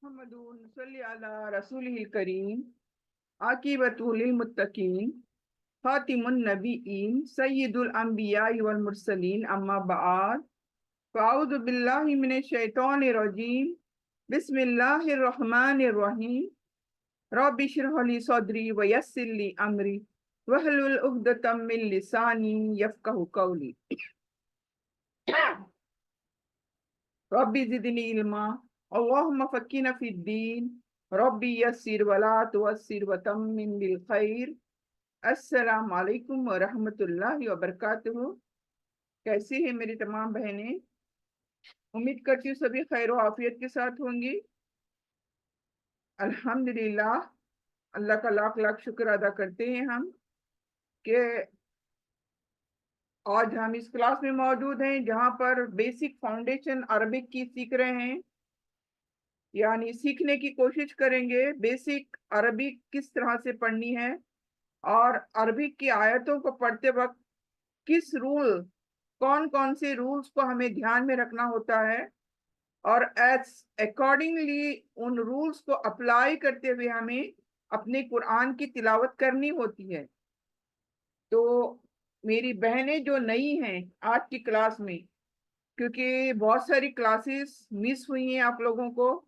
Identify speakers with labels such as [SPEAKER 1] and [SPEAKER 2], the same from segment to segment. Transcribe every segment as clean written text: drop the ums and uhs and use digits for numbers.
[SPEAKER 1] मुहम्मदुन सल्ली अला रसूलिल करीम आकिबतुल मुत्तकीन खातिमुन नबीयीन सय्यिदुल अंबिया वल मुरसलीन अम्मा बाद फ़अऊज़ु बिल्लाहि मिनश शैतानिर रजीम बिस्मिल्लाहिर रहमानिर रहीम रब्बि इश्रह ली सदरी व यस्सिर ली अमरी वहलुल उक़दतम मिन लिसानी यफ़क़हू क़ौली रब्बी ज़िदनी इल्मा अल्लाहुम्मा फ़क्किना फ़िद्दीन रब्बी यस्सिर वला तुअस्सिर वतम्मिम बिल खैर। अस्सलाम वालेकुम व रहमतुल्लाहि व बरकातुहू। कैसी हैं मेरी तमाम बहनें? उम्मीद करती हूँ सभी खैर व आफियत के साथ होंगी। अल्हम्दुलिल्लाह, अल्लाह का लाख लाख शुक्र अदा करते हैं हम कि आज हम इस क्लास में मौजूद हैं जहाँ पर बेसिक फाउंडेशन अरबिक की सीख रहे हैं, यानी सीखने की कोशिश करेंगे बेसिक अरबिक किस तरह से पढ़नी है और अरबिक की आयतों को पढ़ते वक्त किस रूल, कौन कौन से रूल्स को हमें ध्यान में रखना होता है और एज अकॉर्डिंगली उन रूल्स को अप्लाई करते हुए हमें अपने कुरान की तिलावत करनी होती है। तो मेरी बहनें जो नई हैं आज की क्लास में, क्योंकि बहुत सारी क्लासेस मिस हुई हैं आप लोगों को,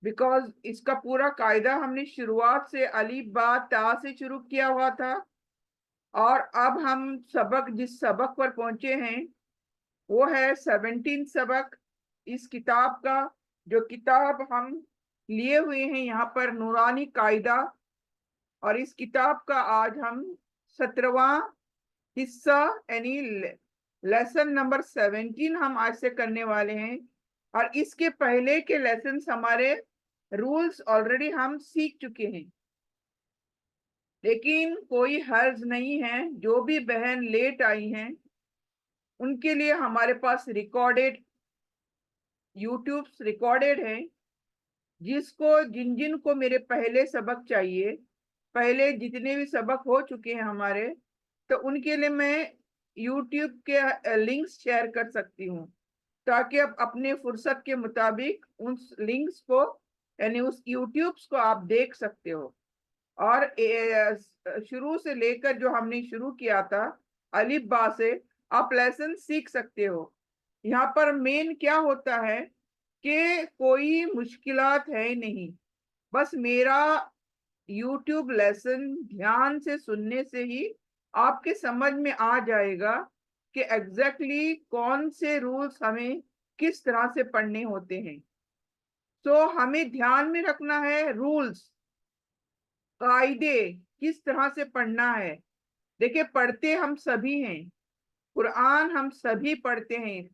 [SPEAKER 1] बिकॉज इसका पूरा कायदा हमने शुरुआत से अलीफ बा ता से शुरू किया हुआ था और अब हम जिस सबक पर पहुंचे हैं वो है 17 सबक इस किताब का। जो किताब हम लिए हुए हैं यहाँ पर नूरानी कायदा, और इस किताब का आज हम 17वां हिस्सा यानी लेसन नंबर 17 हम आज से करने वाले हैं। और इसके पहले के लेसन हमारे रूल्स ऑलरेडी हम सीख चुके हैं, लेकिन कोई हर्ज नहीं है। जो भी बहन लेट आई हैं उनके लिए हमारे पास रिकॉर्डेड यूट्यूब रिकॉर्डेड है, जिन जिन को मेरे पहले सबक चाहिए, पहले जितने भी सबक हो चुके हैं हमारे, तो उनके लिए मैं यूट्यूब के लिंक्स शेयर कर सकती हूँ ताकि आप अपने फुर्सत के मुताबिक उन लिंक्स को यानी उस यूट्यूब्स को आप देख सकते हो। और शुरू से लेकर जो हमने शुरू किया था अलिफ बा से आप लेसन सीख सकते हो। यहाँ पर मेन क्या होता है कि कोई मुश्किलात है नहीं, बस मेरा यूट्यूब लेसन ध्यान से सुनने से ही आपके समझ में आ जाएगा कि एग्जैक्टली कौन से रूल्स हमें किस तरह से पढ़ने होते हैं। तो हमें ध्यान में रखना है रूल्स, कायदे किस तरह से पढ़ना है। देखिए, पढ़ते हम सभी हैं, कुरान हम सभी पढ़ते हैं।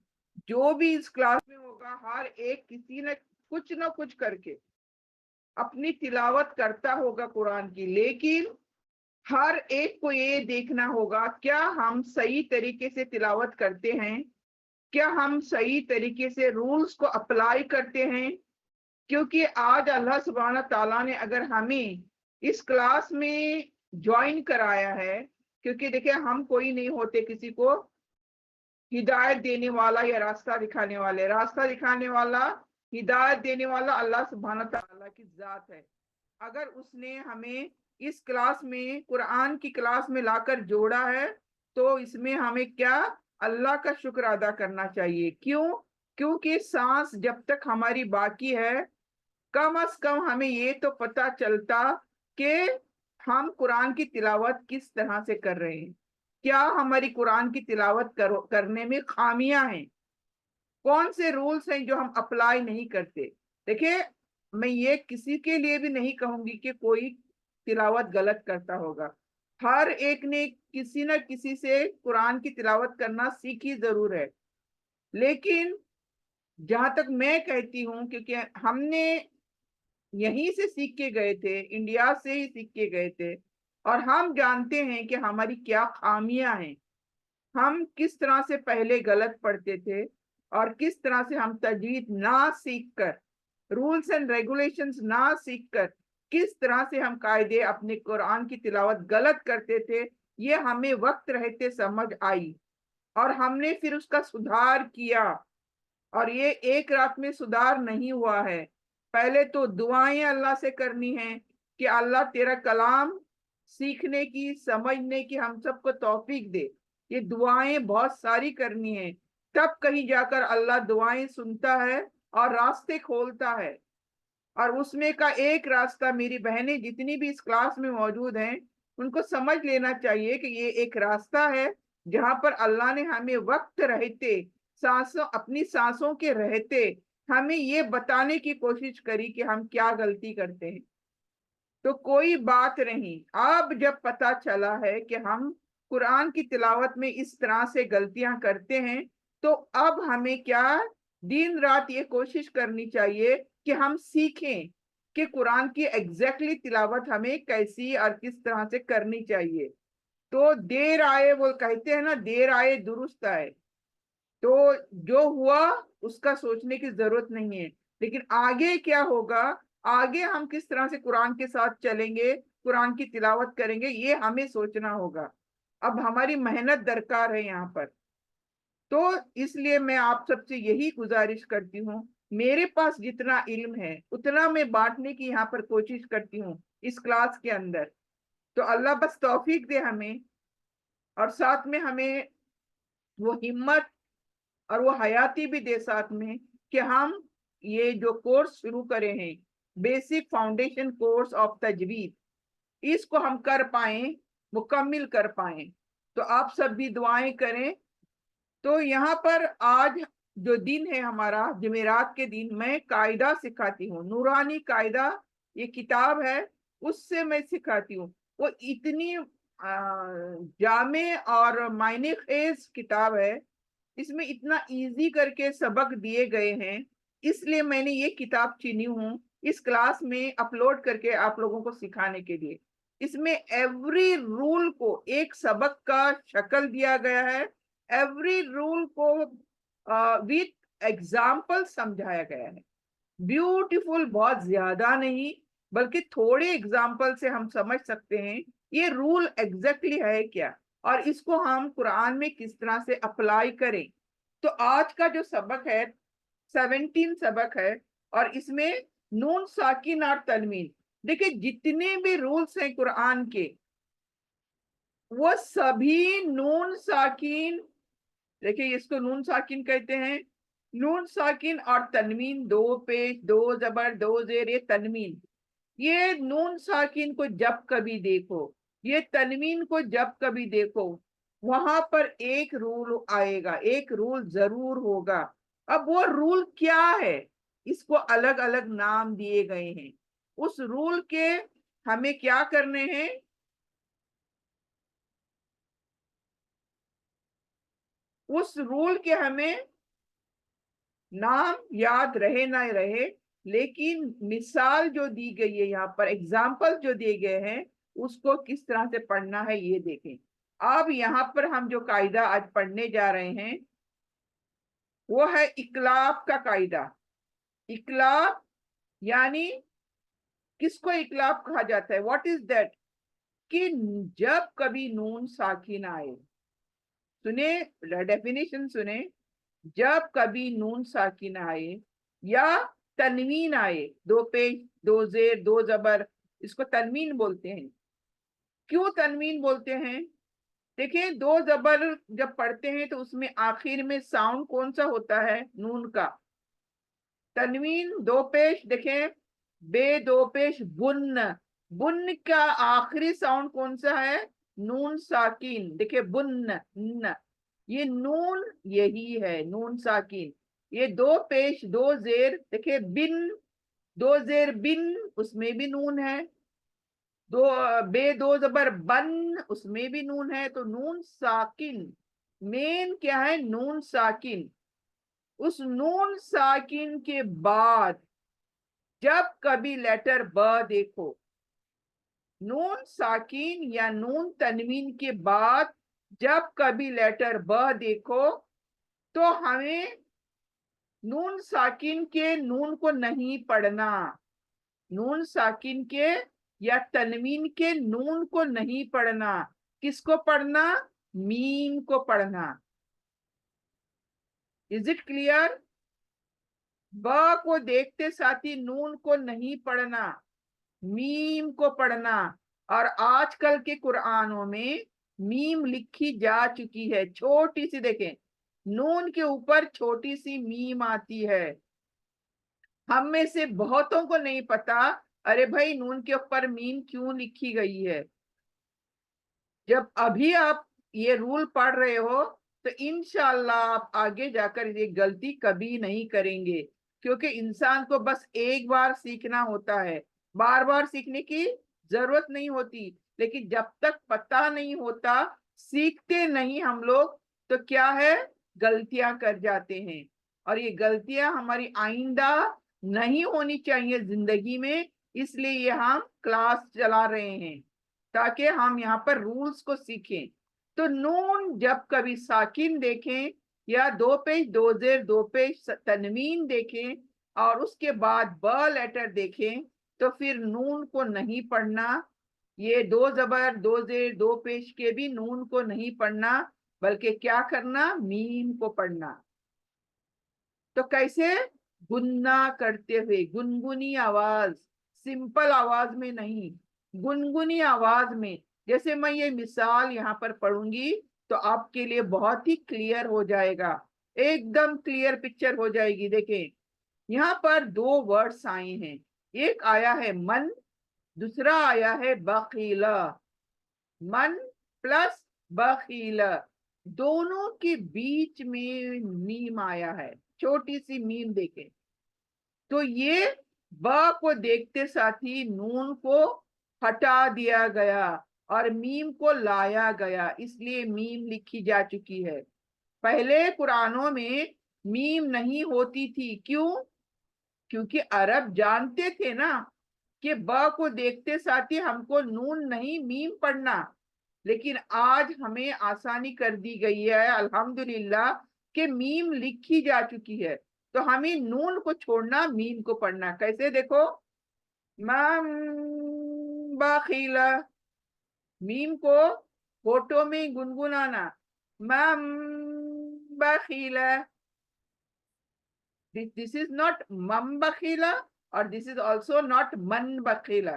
[SPEAKER 1] जो भी इस क्लास में होगा हर एक किसी न कुछ करके अपनी तिलावत करता होगा कुरान की, लेकिन हर एक को ये देखना होगा क्या हम सही तरीके से तिलावत करते हैं, क्या हम सही तरीके से रूल्स को अप्लाई करते हैं। क्योंकि आज अल्लाह सुब्हाना ताला ने अगर हमें इस क्लास में ज्वाइन कराया है, क्योंकि देखिए हम कोई नहीं होते किसी को हिदायत देने वाला या रास्ता दिखाने वाले, रास्ता दिखाने वाला हिदायत देने वाला अल्लाह सुब्हाना ताला की जात है। अगर उसने हमें इस क्लास में कुरान की क्लास में लाकर जोड़ा है तो इसमें हमें क्या अल्लाह का शुक्र अदा करना चाहिए। क्यों? क्योंकि सांस जब तक हमारी बाकी है कम से कम हमें ये तो पता चलता कि हम कुरान की तिलावत किस तरह से कर रहे हैं, क्या हमारी कुरान की तिलावत करने में खामियां हैं, कौन से रूल्स हैं जो हम अप्लाई नहीं करते। देखिए, मैं ये किसी के लिए भी नहीं कहूंगी कि कोई तिलावत गलत करता होगा। हर एक ने किसी न किसी से कुरान की तिलावत करना सीखी जरूर है, लेकिन जहां तक मैं कहती हूँ, क्योंकि हमने यहीं से सीख के गए थे, इंडिया से ही सीख के गए थे, और हम जानते हैं कि हमारी क्या खामियां हैं, हम किस तरह से पहले गलत पढ़ते थे और किस तरह से हम तजवीद ना सीखकर, रूल्स एंड रेगुलेशंस ना सीखकर किस तरह से हम कायदे अपने कुरान की तिलावत गलत करते थे। ये हमें वक्त रहते समझ आई और हमने फिर उसका सुधार किया, और ये एक रात में सुधार नहीं हुआ है। पहले तो दुआएं अल्लाह से करनी है कि अल्लाह तेरा कलाम सीखने की, समझने की हम सबको तौफीक दे। ये दुआएं बहुत सारी करनी है, तब कहीं जाकर अल्लाह दुआएं सुनता है और रास्ते खोलता है। और उसमें का एक रास्ता, मेरी बहनें जितनी भी इस क्लास में मौजूद हैं उनको समझ लेना चाहिए कि ये एक रास्ता है जहां पर अल्लाह ने हमें वक्त रहते, सांसों, अपनी सांसों के रहते हमें ये बताने की कोशिश करी कि हम क्या गलती करते हैं। तो कोई बात नहीं, अब जब पता चला है कि हम कुरान की तिलावत में इस तरह से गलतियां करते हैं, तो अब हमें क्या दिन रात ये कोशिश करनी चाहिए कि हम सीखें कि कुरान की एग्जैक्टली तिलावत हमें कैसी और किस तरह से करनी चाहिए। तो देर आए, वो कहते हैं ना, देर आए दुरुस्त आए। तो जो हुआ उसका सोचने की जरूरत नहीं है, लेकिन आगे क्या होगा, आगे हम किस तरह से कुरान के साथ चलेंगे, कुरान की तिलावत करेंगे, ये हमें सोचना होगा। अब हमारी मेहनत दरकार है यहाँ पर। तो इसलिए मैं आप सबसे यही गुजारिश करती हूँ, मेरे पास जितना इल्म है उतना मैं बांटने की यहाँ पर कोशिश करती हूँ इस क्लास के अंदर। तो अल्लाह बस तौफीक दे हमें, और साथ में हमें वो हिम्मत और वो हयाती भी दे साथ में कि हम ये जो कोर्स शुरू करे हैं, बेसिक फाउंडेशन कोर्स ऑफ तजवीद, इसको हम कर पाए, मुकम्मिल कर पाए। तो आप सब भी दुआएं करें। तो यहाँ पर आज जो दिन है हमारा, जुमेरात के दिन, मैं कायदा सिखाती हूँ, नूरानी कायदा, ये किताब है, उससे मैं सिखाती हूँ। वो इतनी जामे और मायने खेज किताब है, इसमें इतना इजी करके सबक दिए गए हैं, इसलिए मैंने ये किताब चुनी हूँ इस क्लास में अपलोड करके आप लोगों को सिखाने के लिए। इसमें एवरी रूल को एक सबक का शक्ल दिया गया है, एवरी रूल को विथ एग्जाम्पल समझाया गया है। ब्यूटीफुल, बहुत ज्यादा नहीं, बल्कि थोड़े एग्जाम्पल से हम समझ सकते हैं ये रूल एग्जैक्टली है क्या, और इसको हम कुरान में किस तरह से अप्लाई करें। तो आज का जो सबक है 17 सबक है, और इसमें नून साकिन और तनवीन, देखिए जितने भी रूल्स हैं कुरान के, वो सभी नून साकिन, देखिए इसको नून साकिन कहते हैं। नून साकिन और तनवीन, दो पेश, दो जबर, दो जेर, ये तनवीन। ये नून साकिन को जब कभी देखो, ये तनवीन को जब कभी देखो, वहां पर एक रूल आएगा, एक रूल जरूर होगा। अब वो रूल क्या है, इसको अलग अलग नाम दिए गए हैं। उस रूल के हमें क्या करने हैं, उस रूल के हमें नाम याद रहे ना रहे, लेकिन मिसाल जो दी गई है यहाँ पर, एग्जाम्पल जो दिए गए हैं, उसको किस तरह से पढ़ना है ये देखें। अब यहाँ पर हम जो कायदा आज पढ़ने जा रहे हैं वो है इकलाब का कायदा। इकलाब यानी किसको इकलाब कहा जाता है, व्हाट इज दैट, कि जब कभी नून साकिन आए, सुने, डेफिनेशन सुने, जब कभी नून साकिन आए या तनवीन आए, दो पेश, दो जेर, दो जबर, इसको तनवीन बोलते हैं। क्यों तनवीन बोलते हैं, देखिए दो जबर जब पढ़ते हैं तो उसमें आखिर में साउंड कौन सा होता है, नून का। तनवीन दो पेश, देखें, बे दो पेश बुन्न, बुन्न का आखिरी साउंड कौन सा है, नून साकिन, देखिए बुन्न न, ये नून यही है नून साकिन। ये दो पेश दो जेर, देखिए बिन, दो जेर बिन, उसमें भी नून है। दो बे दो जबर बन, उसमें भी नून है। तो नून साकिन, मेन क्या है, नून साकिन। उस नून साकिन के बाद जब कभी लेटर ब देखो, नून साकिन या नून तनवीन के बाद जब कभी लेटर ब देखो, तो हमें नून साकिन के नून को नहीं पढ़ना, नून साकिन के या तनवीन के नून को नहीं पढ़ना, किसको पढ़ना, मीम को पढ़ना। Is it clear. ब को देखते साथ ही नून को नहीं पढ़ना, मीम को पढ़ना। और आजकल के कुरानों में मीम लिखी जा चुकी है, छोटी सी, देखें नून के ऊपर छोटी सी मीम आती है। हम में से बहुतों को नहीं पता, अरे भाई नून के ऊपर मीम क्यों लिखी गई है। जब अभी आप ये रूल पढ़ रहे हो तो इंशाल्लाह आप आगे जाकर ये गलती कभी नहीं करेंगे, क्योंकि इंसान को बस एक बार सीखना होता है, बार बार सीखने की जरूरत नहीं होती। लेकिन जब तक पता नहीं होता, सीखते नहीं हम लोग, तो क्या है, गलतियां कर जाते हैं। और ये गलतियां हमारी आइंदा नहीं होनी चाहिए जिंदगी में, इसलिए ये हम क्लास चला रहे हैं ताकि हम यहाँ पर रूल्स को सीखें। तो नून जब कभी साकिन देखें या दो पेश दो जेर दो पेश तनवीन देखें और उसके बाद ब लेटर देखें, तो फिर नून को नहीं पढ़ना। ये दो जबर दो जेर दो पेश के भी नून को नहीं पढ़ना, बल्कि क्या करना, मीम को पढ़ना। तो कैसे, गुन्ना करते हुए, गुनगुनी आवाज, सिंपल आवाज में नहीं, गुनगुनी आवाज में। जैसे मैं ये मिसाल यहाँ पर पढ़ूंगी तो आपके लिए बहुत ही क्लियर हो जाएगा, एकदम क्लियर पिक्चर हो जाएगी। देखें यहाँ पर दो वर्ड्स आए हैं, एक आया है मन, दूसरा आया है बखीला। मन प्लस बखीला, दोनों के बीच में मीम आया है, छोटी सी मीम देखें। तो ये ब को देखते साथ ही नून को हटा दिया गया और मीम को लाया गया, इसलिए मीम लिखी जा चुकी है। पहले कुरानों में मीम नहीं होती थी, क्यों? क्योंकि अरब जानते थे ना कि ब को देखते साथ ही हमको नून नहीं मीम पढ़ना। लेकिन आज हमें आसानी कर दी गई है अल्हम्दुलिल्लाह कि मीम लिखी जा चुकी है, तो हमें नून को छोड़ना, मीम को पढ़ना। कैसे, देखो, मम बखीला, मीम को होठों में गुनगुनाना, मम बखीला। दिस इज नॉट मम बखीला और दिस इज ऑल्सो नॉट मन बखीला,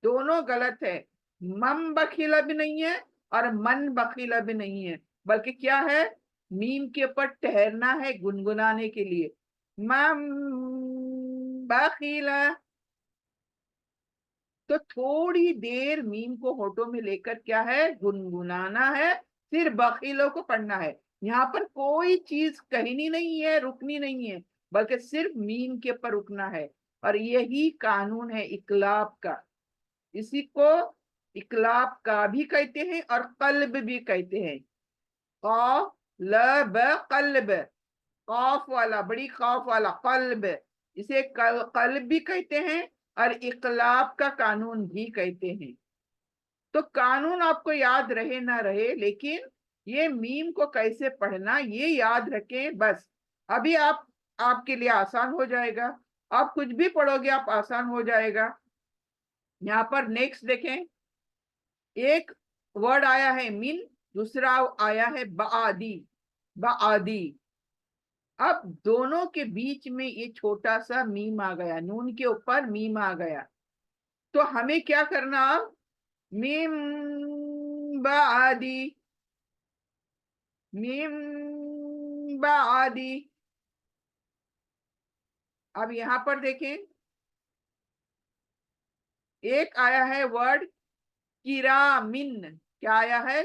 [SPEAKER 1] दोनों गलत है। मम बखीला भी नहीं है और मन बखीला भी नहीं है, बल्कि क्या है, मीम के ऊपर ठहरना है गुनगुनाने के लिए, मम बखीला। तो थोड़ी देर मीम को होठों में लेकर क्या है, गुनगुनाना है, फिर बखीलों को पढ़ना है। यहाँ पर कोई चीज कहनी नहीं है, रुकनी नहीं है, बल्कि सिर्फ मीम के ऊपर रुकना है। और यही कानून है इकलाब का, इसी को इकलाब का भी कहते हैं और कल्ब भी कहते हैं। कौफ लब कल्ब, कौफ वाला, बड़ी खौफ वाला कल्ब, इसे कल्ब भी कहते हैं और इकलाब का कानून भी कहते हैं। तो कानून आपको याद रहे ना रहे, लेकिन ये मीम को कैसे पढ़ना ये याद रखें बस। अभी आपके लिए आसान हो जाएगा, आप कुछ भी पढ़ोगे आप आसान हो जाएगा। यहाँ पर नेक्स्ट देखें, एक वर्ड आया है मिन, दूसरा आया है बादी, बादी। अब दोनों के बीच में ये छोटा सा मीम आ गया, नून के ऊपर मीम आ गया। तो हमें क्या करना, अब मीम बादी, मीम बादी। अब यहां पर देखें, एक आया है वर्ड किरामिन, क्या आया है,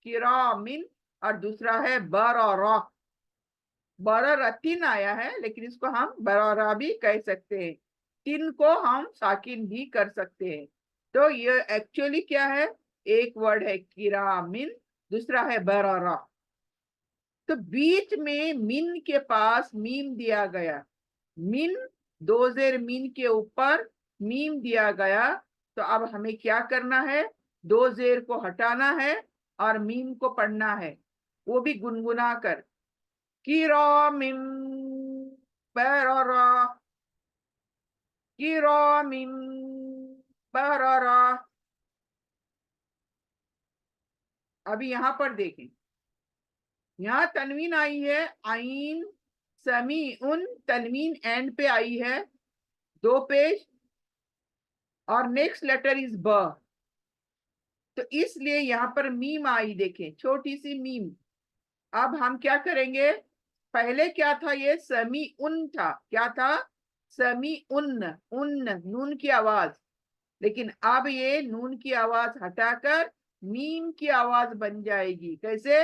[SPEAKER 1] किरामिन। और दूसरा है बररा, बररतिन आया है, लेकिन इसको हम बररा भी कह सकते हैं, तिन को हम साकिन भी कर सकते हैं। तो ये एक्चुअली क्या है, एक वर्ड है किरामिन, दूसरा है बररा। तो बीच में मिन के पास मीम दिया गया, मिन दो जेर मीन के ऊपर मीम दिया गया। तो अब हमें क्या करना है, दो जेर को हटाना है और मीम को पढ़ना है, वो भी गुनगुना कर, किरामिन बररा, किरामिन बररा। अभी यहां पर देखें, यहाँ तनवीन आई है आइन समीउन तनवीन एंड पे आई है, 2 पेज, और नेक्स्ट लेटर इज ब, तो इसलिए यहाँ पर मीम आई, देखें छोटी सी मीम। अब हम क्या करेंगे, पहले क्या था, ये समी उन था, क्या था, समी उन, उन नून की आवाज, लेकिन अब ये नून की आवाज हटाकर मीम की आवाज बन जाएगी। कैसे,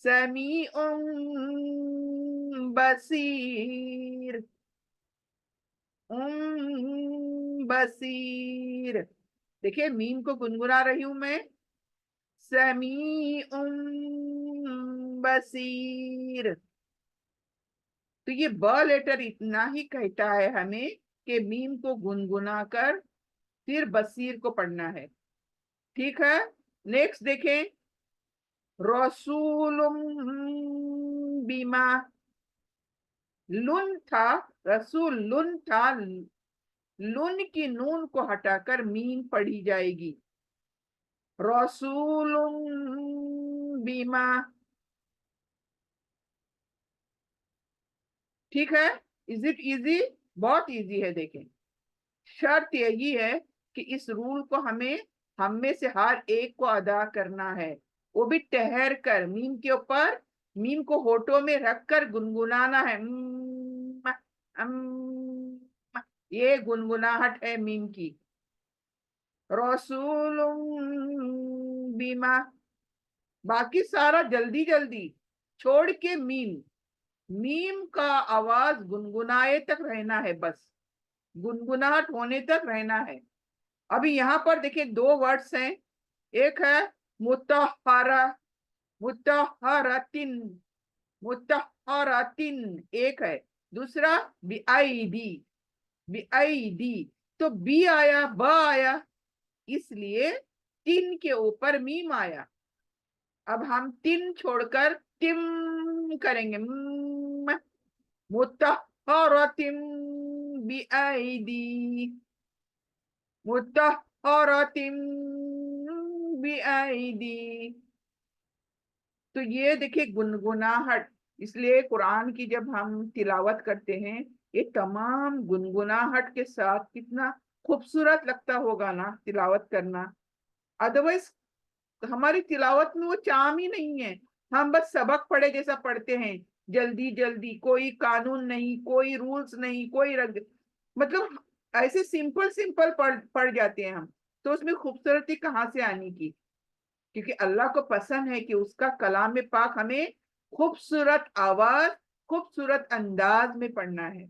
[SPEAKER 1] समी उन बसीर, बसीर, देखिए मीम को गुनगुना रही हूं मैं, समी बसीर। तो ये ब लेटर इतना ही कहता है हमें कि मीम को गुनगुना कर फिर बसीर को पढ़ना है। ठीक है, नेक्स्ट देखें, रसूल बीमा, लुन था, रसूल लुन था, लुन की नून को हटाकर मीम पढ़ी जाएगी, रसूल बीमा। ठीक है, इज इट इजी, बहुत इजी है। देखें, शर्त यही है कि इस रूल को हमें, हम में से हर एक को अदा करना है, वो भी ठहर कर, मीम के ऊपर, मीम को होठों में रखकर गुनगुनाना है। ये गुनगुनाहट है मीम की। रसूल बीमा, बाकी सारा जल्दी जल्दी छोड़ के मीम, मीम का आवाज गुनगुनाए तक रहना है, बस गुनगुनाहट होने तक रहना है। अभी यहाँ पर देखिए 2 वर्ड्स हैं, एक है मुतहरा, मुतहरतिन, मुतहरतिन एक है, दूसरा बीआईडी, बीआईडी। तो बी आया, ब आया, इसलिए तिन के ऊपर मीम आया। अब हम तिन छोड़कर तिम करेंगे, मुतहरतिन बीआईडी, मुतहरतिन बीआईडी। तो ये देखिए गुनगुनाहट, इसलिए कुरान की जब हम तिलावत करते हैं, ये तमाम गुनगुनाहट के साथ कितना खूबसूरत लगता होगा ना तिलावत करना। अदरवाइज हमारी तिलावत में वो चाम ही नहीं है, हम बस सबक पढ़े जैसा पढ़ते हैं, जल्दी जल्दी, कोई कानून नहीं, कोई रूल्स नहीं, कोई मतलब ऐसे सिंपल सिंपल पढ़ जाते हैं हम, तो उसमें खूबसूरती कहाँ से आने की। क्योंकि अल्लाह को पसंद है कि उसका कलाम पाक हमें खूबसूरत आवाज, खूबसूरत अंदाज में पढ़ना है,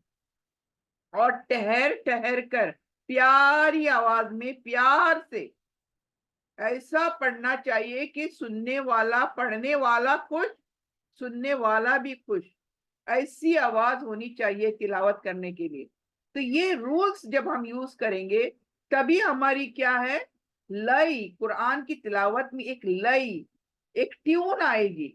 [SPEAKER 1] और ठहर ठहर कर प्यारी आवाज में प्यार से ऐसा पढ़ना चाहिए कि सुनने वाला, पढ़ने वाला खुश, सुनने वाला भी खुश, ऐसी आवाज होनी चाहिए तिलावत करने के लिए। तो ये रूल्स जब हम यूज करेंगे तभी हमारी क्या है, लय, कुरान की तिलावत में एक लय, एक ट्यून आएगी।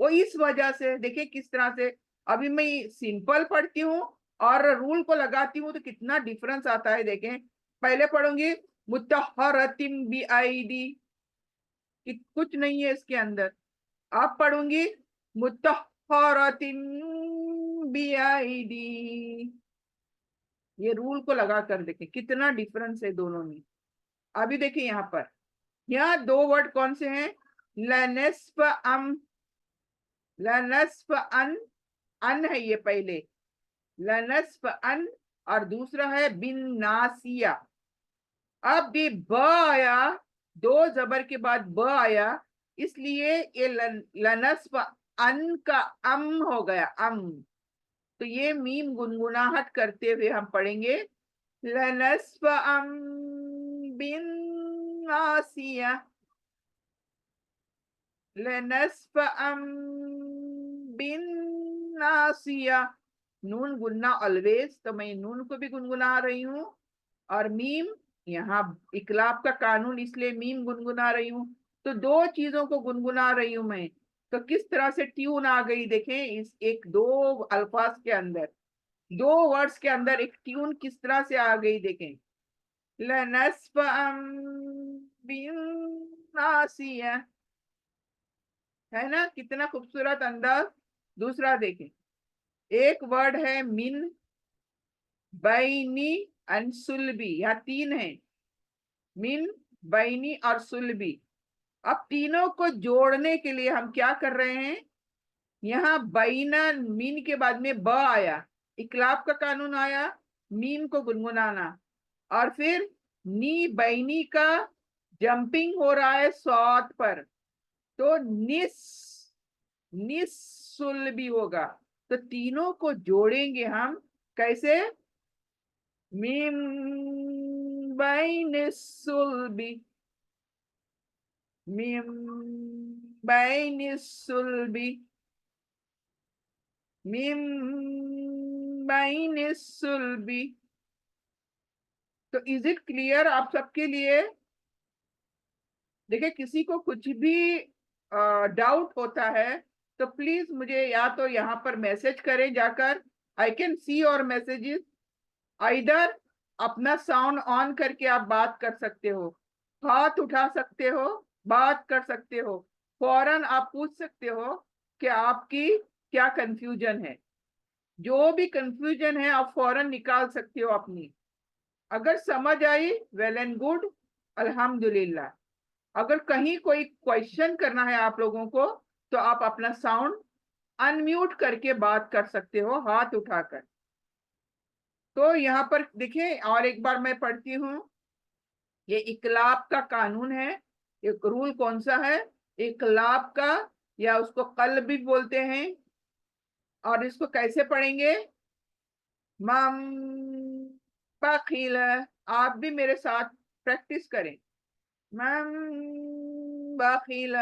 [SPEAKER 1] वो इस वजह से देखिए किस तरह से, अभी मैं सिंपल पढ़ती हूँ और रूल को लगाती हूँ तो कितना डिफरेंस आता है। देखें, पहले पढ़ूंगी मुतहरतिम बीआईडी, कुछ नहीं है इसके अंदर। आप पढ़ूंगी मुतहरतिम बीआईडी, ये रूल को लगा कर देखें कितना डिफरेंस है दोनों में। अभी देखिए यहाँ पर, यहाँ 2 वर्ड कौन से हैं, लनस्फ अम, लनस्फ अन, अन है ये पहले, लनस्फ अन, और दूसरा है बिन नासिया। अब भी ब आया, 2 जबर के बाद ब आया, इसलिए ये लनस्फ अन का अम हो गया, अम। तो ये मीम गुनगुनाहट करते हुए हम पढ़ेंगे, लनस्फ अम बिन नासिया, लनस्फ अम बिन नासिया। नून गुनना ऑलवेज, तो मैं नून को भी गुनगुना रही हूँ, और मीम, यहाँ इकलाब का कानून, इसलिए मीम गुनगुना रही हूँ। तो 2 चीजों को गुनगुना रही हूं मैं, तो किस तरह से ट्यून आ गई देखें, इस एक 2 अल्फाज के अंदर, 2 वर्ड्स के अंदर एक ट्यून किस तरह से आ गई देखें, लनस्फ बिन नासिया, है ना, कितना खूबसूरत अंदाज। दूसरा देखें, एक वर्ड है मिन, बैनी एंड सुलबी, यहाँ तीन है, मिन, बैनी और सुलबी। अब तीनों को जोड़ने के लिए हम क्या कर रहे हैं, यहाँ बैना मीन के बाद में ब आया, इकलाब का कानून आया, मीन को गुनगुनाना, और फिर नी बैनी का जंपिंग हो रहा है सौत पर, तो निस्सुल भी होगा। तो तीनों को जोड़ेंगे हम कैसे, मीम बैन सुलबी, मीम बैन सुलबी, मीम बैन सुलबी। तो इज इट क्लियर आप सबके लिए? देखिए किसी को कुछ भी डाउट होता है तो प्लीज मुझे या तो यहाँ पर मैसेज करें जाकर, I can see your messages, either अपना साउंड ऑन करके आप बात कर सकते हो, हाथ उठा सकते हो, बात कर सकते हो, फौरन आप पूछ सकते हो कि आपकी क्या कंफ्यूजन है, जो भी कंफ्यूजन है आप फौरन निकाल सकते हो अपनी। अगर समझ आई वेल एंड गुड, अल्हम्दुलिल्लाह। अगर कहीं कोई क्वेश्चन करना है आप लोगों को तो आप अपना साउंड अनम्यूट करके बात कर सकते हो हाथ उठाकर। तो यहाँ पर देखिए और एक बार मैं पढ़ती हूँ, ये इकलाब का कानून है, एक रूल कौन सा है, इकलाब का, या उसको कल्ब भी बोलते हैं। और इसको कैसे पढ़ेंगे, मम बखिल, आप भी मेरे साथ प्रैक्टिस करें, मम बखिल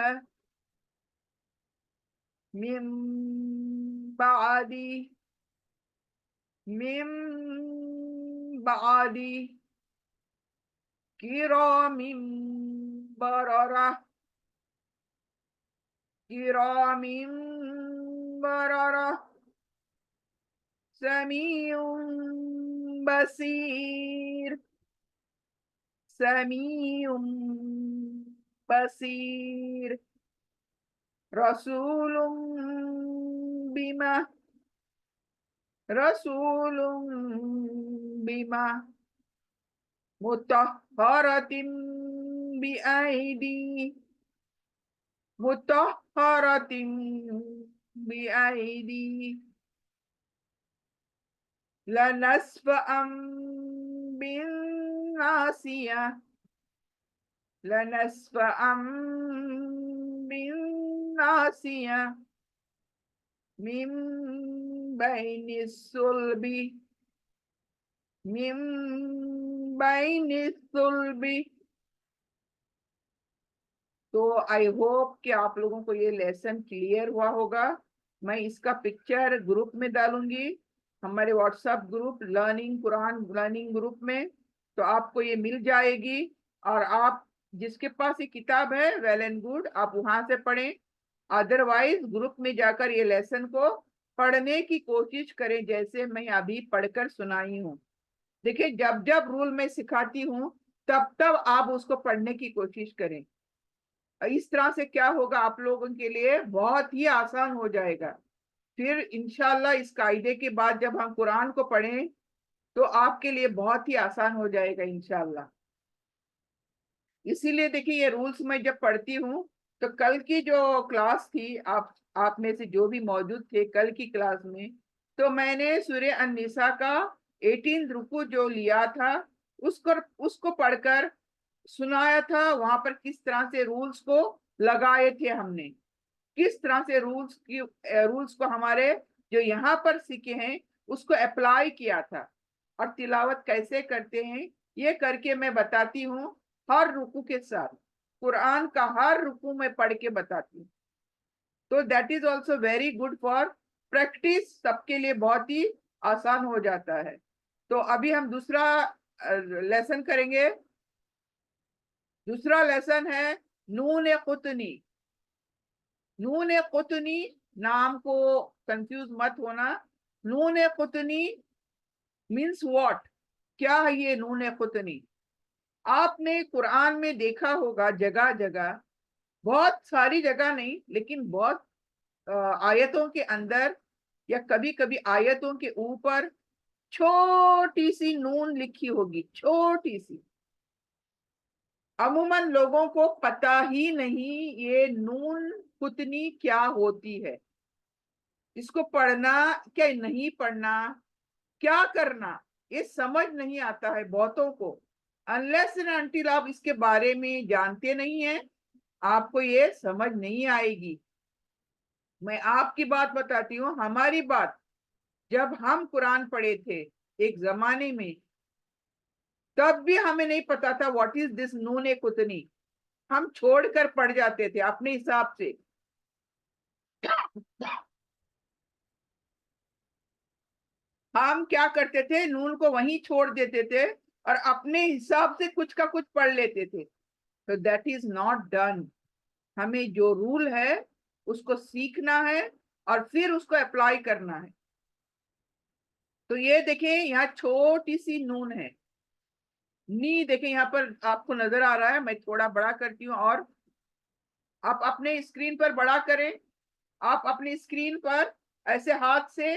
[SPEAKER 1] मिम बादी, मिम बादी किरामिम बररा, किरामिम बररा समीउम बसीर, समीउम बसीर रसूलुम बिमा, रसूलुम बिमा मुतहहरतिम बिआइदी, मुतहहरतिम बिआइदी लनस्फअम बिन्नासिया, लनस्फअम बिन्नासिया मिन बैनि सुल्बी, मिन बैनि सुल्बी। तो आई होप कि आप लोगों को ये लेसन क्लियर हुआ होगा। मैं इसका पिक्चर ग्रुप में डालूंगी, हमारे WhatsApp group learning Quran learning group में, तो आपको ये मिल जाएगी। और आप जिसके पास ये किताब है वेल एंड गुड, आप वहां से पढ़ें, अदरवाइज ग्रुप में जाकर ये लेसन को पढ़ने की कोशिश करें जैसे मैं अभी पढ़कर सुनाई हूँ। देखिए जब जब रूल मैं सिखाती हूँ तब तब आप उसको पढ़ने की कोशिश करें, इस तरह से क्या होगा आप लोगों के लिए बहुत ही आसान हो जाएगा। फिर इंशाल्लाह इस कायदे के बाद जब हम कुरान को पढ़ें तो आपके लिए बहुत ही आसान हो जाएगा इंशाल्लाह। इसीलिए देखिए ये रूल्स मैं जब पढ़ती हूँ तो कल की जो क्लास थी, आप में से जो भी मौजूद थे कल की क्लास में, तो मैंने सूरह अन-निसा का 18 रुकू जो लिया था उसको पढ़कर सुनाया था। वहां पर किस तरह से रूल्स को लगाए थे हमने, किस तरह से रूल्स को हमारे जो यहाँ पर सीखे हैं उसको अप्लाई किया था, और तिलावत कैसे करते हैं ये करके मैं बताती हूँ हर रुकू के साथ, कुरान का हर रुकू में पढ़ के बताती हूँ। तो that is also very good for practice, सबके लिए बहुत ही आसान हो जाता है। तो अभी हम दूसरा लेसन करेंगे। दूसरा लेसन है नून कुतनी। नून कुतनी नाम को कंफ्यूज मत होना, नून कुतनी मीन्स व्हाट, क्या है ये नून कुतनी? आपने कुरान में देखा होगा जगह जगह, बहुत सारी जगह नहीं लेकिन बहुत आयतों के अंदर या कभी कभी आयतों के ऊपर छोटी सी नून लिखी होगी, छोटी सी। अमूमन लोगों को पता ही नहीं ये नून कुतनी क्या होती है, इसको पढ़ना क्या नहीं पढ़ना, क्या करना, ये समझ नहीं आता है बहुतों को। अनलेस एंड अनटिल आप इसके बारे में जानते नहीं हैं, आपको ये समझ नहीं आएगी। मैं आपकी बात बताती हूँ, हमारी बात। जब हम कुरान पढ़े थे एक जमाने में, तब भी हमें नहीं पता था व्हाट इज दिस नून ए कुतनी। हम छोड़कर पढ़ जाते थे अपने हिसाब से। हम क्या करते थे, नून को वहीं छोड़ देते थे और अपने हिसाब से कुछ का कुछ पढ़ लेते थे। तो दैट इज नॉट डन। हमें जो रूल है उसको सीखना है और फिर उसको अप्लाई करना है। तो ये देखें, यहाँ छोटी सी नून है, नी देखें यहाँ पर आपको नजर आ रहा है। मैं थोड़ा बड़ा करती हूँ, और आप अपने स्क्रीन पर बड़ा करें। आप अपनी स्क्रीन पर ऐसे हाथ से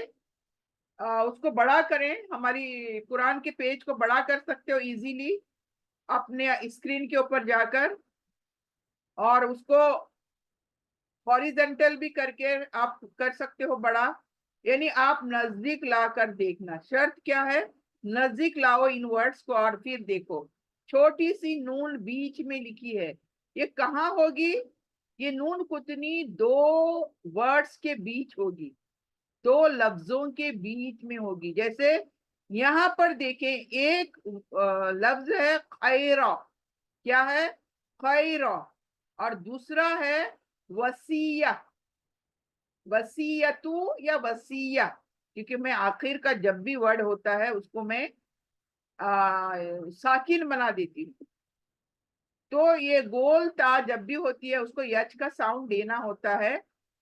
[SPEAKER 1] उसको बड़ा करें। हमारी कुरान के पेज को बड़ा कर सकते हो इजीली अपने स्क्रीन के ऊपर जाकर, और उसको हॉरिजेंटल भी करके आप कर सकते हो बड़ा। यानी आप नजदीक लाकर देखना, शर्त क्या है, नजदीक लाओ इन वर्ड्स को और फिर देखो। छोटी सी नून बीच में लिखी है, ये कहाँ होगी? ये नून कुतनी दो वर्ड्स के बीच होगी, दो लफ्जों के बीच में होगी। जैसे यहाँ पर देखें, एक लफ्ज है खैरा, क्या है? खैरा। और दूसरा है वसीया, वसीयतु या वसीया, क्योंकि मैं आखिर का जब भी वर्ड होता है उसको मैं साकिन बना देती हूँ। तो ये गोल ता जब भी होती है उसको यच का साउंड देना होता है।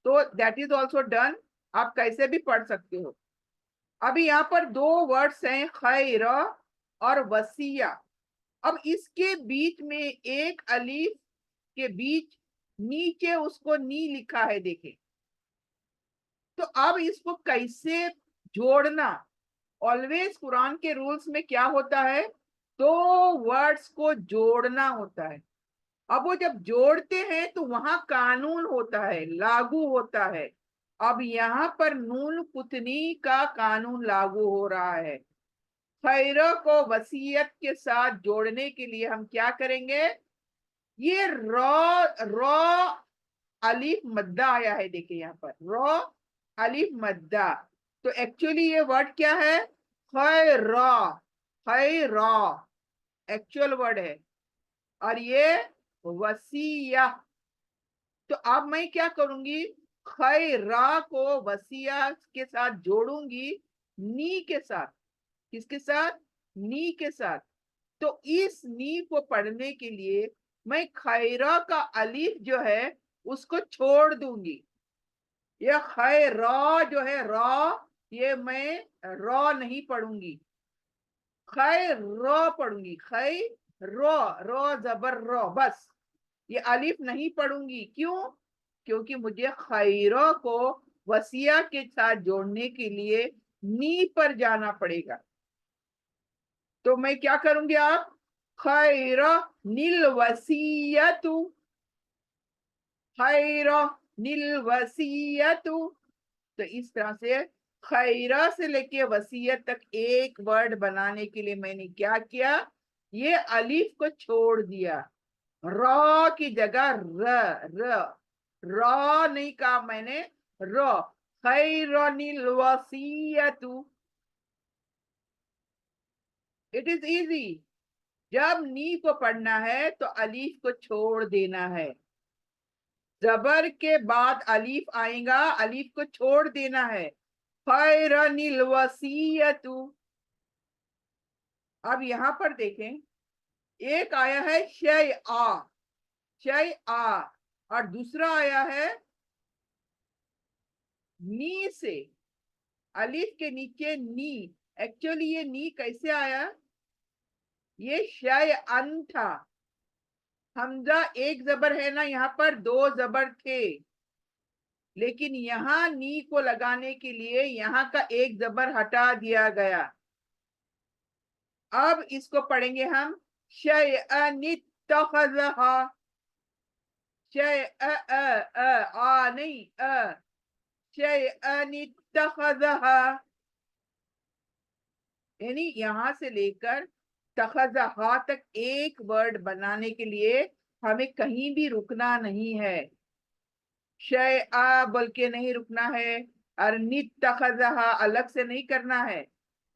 [SPEAKER 1] तो दैट इज ऑल्सो डन, आप कैसे भी पढ़ सकते हो। अभी यहाँ पर दो वर्ड्स हैं, खैर और वसीया। अब इसके बीच में एक अलीफ के बीच नीचे उसको नी लिखा है, देखें। तो अब इसको कैसे जोड़ना? ऑलवेज कुरान के रूल्स में क्या होता है, दो वर्ड्स को जोड़ना होता है। अब वो जब जोड़ते हैं तो वहां कानून होता है, लागू होता है। अब यहाँ पर नून कुतनी का कानून लागू हो रहा है। खैर को वसीयत के साथ जोड़ने के लिए हम क्या करेंगे? ये रॉ रॉ अलीफ मद्दा आया है, देखिए यहाँ पर रॉ अलीफ मद्दा। तो एक्चुअली ये वर्ड क्या है? खैरा, खैरा एक्चुअल वर्ड है, और ये वसीया। तो अब मैं क्या करूंगी, खैरा को वसीया के साथ जोड़ूंगी, नी के साथ। किसके साथ? नी के साथ। तो इस नी को पढ़ने के लिए मैं खैरा का अलीफ जो है उसको छोड़ दूंगी। ये खैरा जो है रॉ, ये मैं रॉ नहीं पढ़ूंगी, खैर रो पढ़ूंगी। खैर रो, रो जबर रो, बस। ये अलिफ नहीं पढ़ूंगी। क्यों? क्योंकि मुझे खैरों को वसिया के साथ जोड़ने के लिए नी पर जाना पड़ेगा। तो मैं क्या करूंगी, आप खैर नील वसीयतु, खैर नील वसीयतु। तो इस तरह से खैरा से लेके वसीयत तक एक वर्ड बनाने के लिए मैंने क्या किया, ये अलीफ को छोड़ दिया। रॉ की जगह र, रॉ नहीं कहा मैंने, र। खैरनिल वसीयतु। It is easy. जब नी को पढ़ना है तो अलीफ को छोड़ देना है। जबर के बाद अलीफ आएगा, अलीफ को छोड़ देना है। खैरनिल वसीयतु। अब यहां पर देखें, एक आया है शय आ, शय आ, और दूसरा आया है नी से, अलिफ के नीचे नी। एक्चुअली ये नी कैसे आया? ये शय अन था। हमजा एक जबर है ना, यहाँ पर दो जबर थे। لیکن یہاں نی کو لگانے کے لیے یہاں کا ایک زبر ہٹا دیا گیا. اب اس کو پڑھیں گے ہم شیئن اتخذہا. نہیں شیئن اتخذہا، یعنی یہاں سے لے کر تخذہا تک ایک ورڈ بنانے کے لیے ہمیں کہیں بھی رکنا نہیں ہے. شیئا بول کے نہیں رکنا ہے، اور نتخذہا الگ سے نہیں کرنا ہے،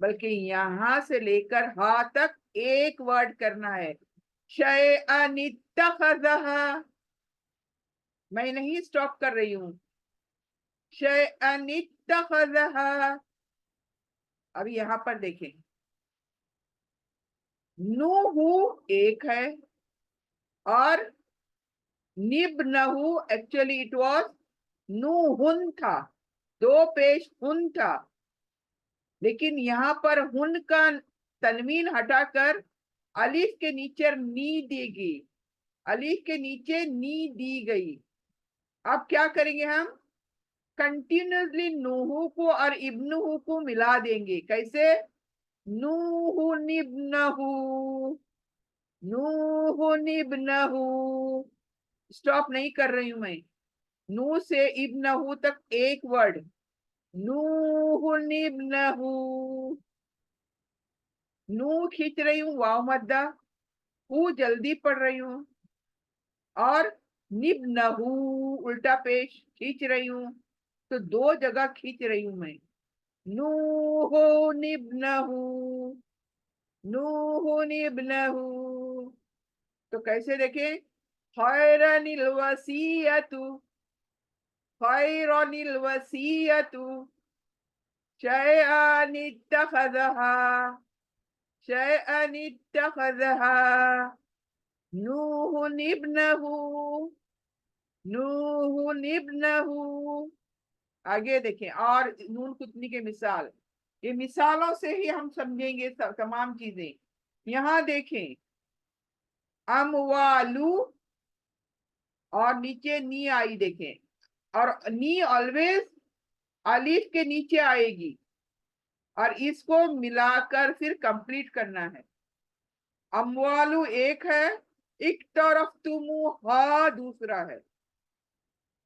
[SPEAKER 1] بلکہ یہاں سے لے کر ہا تک ایک ورڈ کرنا ہے. شیئا نتخذہا، میں نہیں سٹاپ کر رہی ہوں. شیئا نتخذہا. اب یہاں پر دیکھیں، نوح ایک ہے اور نبنہو ایکچولی اٹ واز نوہن تھا، دو پیش ہن تھا، لیکن یہاں پر ہن کا تنوین ہٹا کر الف کے نیچے نی دی گئی، الف کے نیچے نی دی گئی. اب کیا کریں گے ہم؟ کنٹینیوسلی نوح کو اور ابنہ کو ملا دیں گے. کیسے؟ نوح ابنہ، نوح ابنہ. سٹاپ نہیں کر رہی ہوں میں، نو سے ابنہ تک ایک ورڈ، نوح ابنہ. نو کھینچ رہی ہوں واو مدہ، جلدی پڑھ رہی ہوں، اور نبنہ الٹا پیش کھینچ رہی ہوں، تو دو جگہ کھینچ رہی ہوں میں. نوح ابنہ، نوح ابنہ. تو کیسے دیکھیں؟ خیرن الوصیۃ، خیرن الوصیۃ شیئن اتخذہا، شیئن اتخذہا. نوح ابنہ، نوح ابنہ. آگے دیکھیں اور نون کتنی کے مثال، یہ مثالوں سے ہی ہم سمجھیں گے تمام چیزیں. یہاں دیکھیں اموالو اور نیچے نی آئی، دیکھیں، اور نی آلویز الف کے نیچے آئے گی، اور اس کو ملا کر پھر کمپلیٹ کرنا ہے. اموالو ایک ہے، اقترفتموہا دوسرا ہے.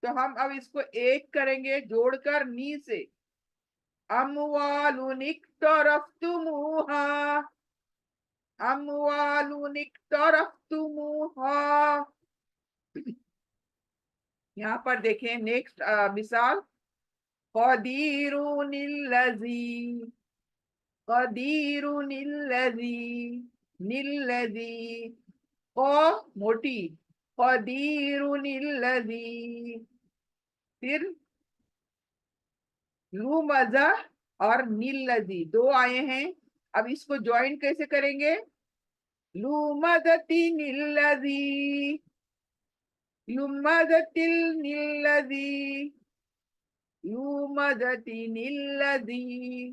[SPEAKER 1] تو ہم اب اس کو ایک کریں گے جوڑ کر نی سے. اموال اقترفتموہا، اموال اقترفتموہا. یہاں پر دیکھیں نیکسٹ مثال، قدیر الذی، قدیر الذی، الذی موٹی، قدیر الذی. پھر لومزہ اور الذی دو آئے ہیں، اب اس کو جوائن کیسے کریں گے؟ لومزۃ الذی، لومزۃ الذی، لومزۃ الذی،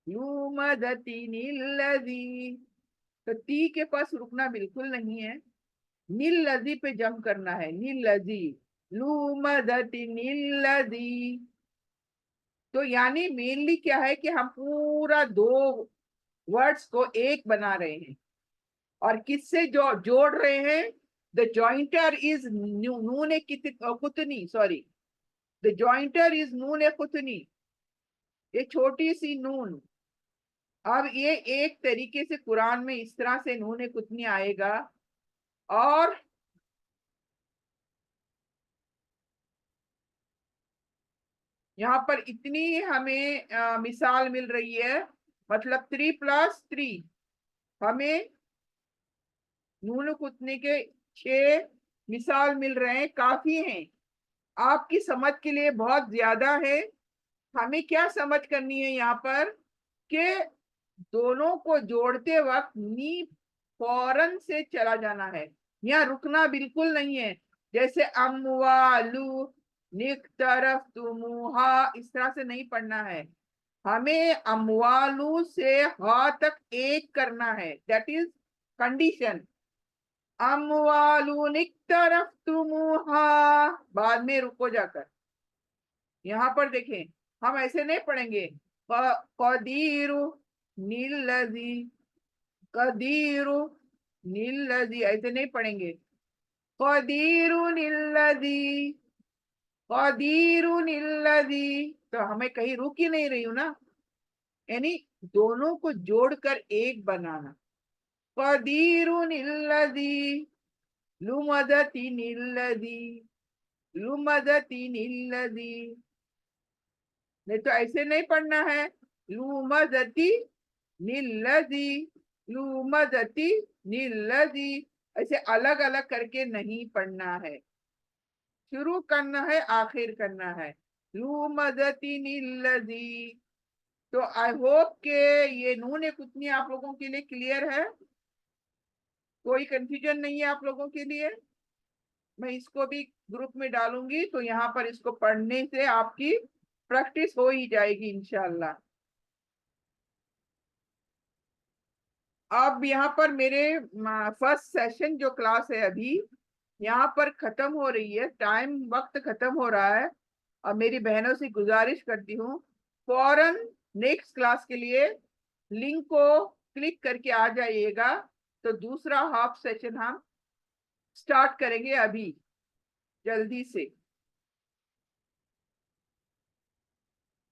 [SPEAKER 1] لومزۃ الذی. تو تی کے پاس رکنا بالکل نہیں ہے، الذی پہ جم کرنا ہے. الذی، لومزۃ الذی. تو یعنی مینلی کیا ہے کہ ہم پورا دو ورڈز کو ایک بنا رہے ہیں، اور کس سے جوڑ رہے ہیں؟ the jointer is نون قطنی، سوری، the jointer is نون قطنی، یہ چھوٹی سی نون. اب یہ ایک طریقے سے قرآن میں اس طرح سے نون قطنی آئے گا. اور یہاں پر اتنی ہمیں مثال مل رہی ہے، مطلب 3+3 ہمیں نون قطنی کے 6 مثال مل رہے ہیں، کافی ہیں. آپ کی سمجھ کے لیے بہت زیادہ ہے. ہمیں کیا سمجھ کرنی ہے یہاں پر کہ دونوں کو جوڑتے وقت نی فوراً سے چلا جانا ہے، یہاں رکنا بالکل نہیں ہے. جیسے اموالو نقترفتموہا اس طرح سے نہیں پڑھنا ہے، ہمیں اموالو سے ہا تک ایک کرنا ہے. That is condition. اموالو نقترفتموہا بعد میں رکو جا کر यहाँ पर देखें, हम ऐसे नहीं पढ़ेंगे कदीरु नीलजी, कदीरु नीलजी, ऐसे नहीं पढ़ेंगे। कदीरु नीलजी, कदीरु नीलजी, तो हमें कहीं रुक ही नहीं रही हूं ना, यानी दोनों को जोड़कर एक बनाना। कदीरु नीलजी, लुमदती नीलजी, लुमदती नीलजी, नहीं तो ऐसे नहीं पढ़ना है। लुमदती नीलजी, लुमदती नीलजी, ऐसे अलग अलग करके नहीं पढ़ना है, शुरू करना है आखिर करना है। लुमदती नीलजी। तो आई होप के ये नून कुतनी आप लोगों के लिए क्लियर है, कोई कंफ्यूजन नहीं है आप लोगों के लिए। मैं इसको भी ग्रुप में डालूंगी, तो यहाँ पर इसको पढ़ने से आपकी प्रैक्टिस हो ही जाएगी इंशाल्लाह। अब यहाँ पर मेरे फर्स्ट सेशन जो क्लास है अभी यहाँ पर खत्म हो रही है, टाइम वक्त खत्म हो रहा है। और मेरी बहनों से गुजारिश करती हूँ, फौरन नेक्स्ट क्लास के लिए लिंक को क्लिक करके आ जाइएगा। तो दूसरा हाफ सेशन हम स्टार्ट करेंगे अभी जल्दी से।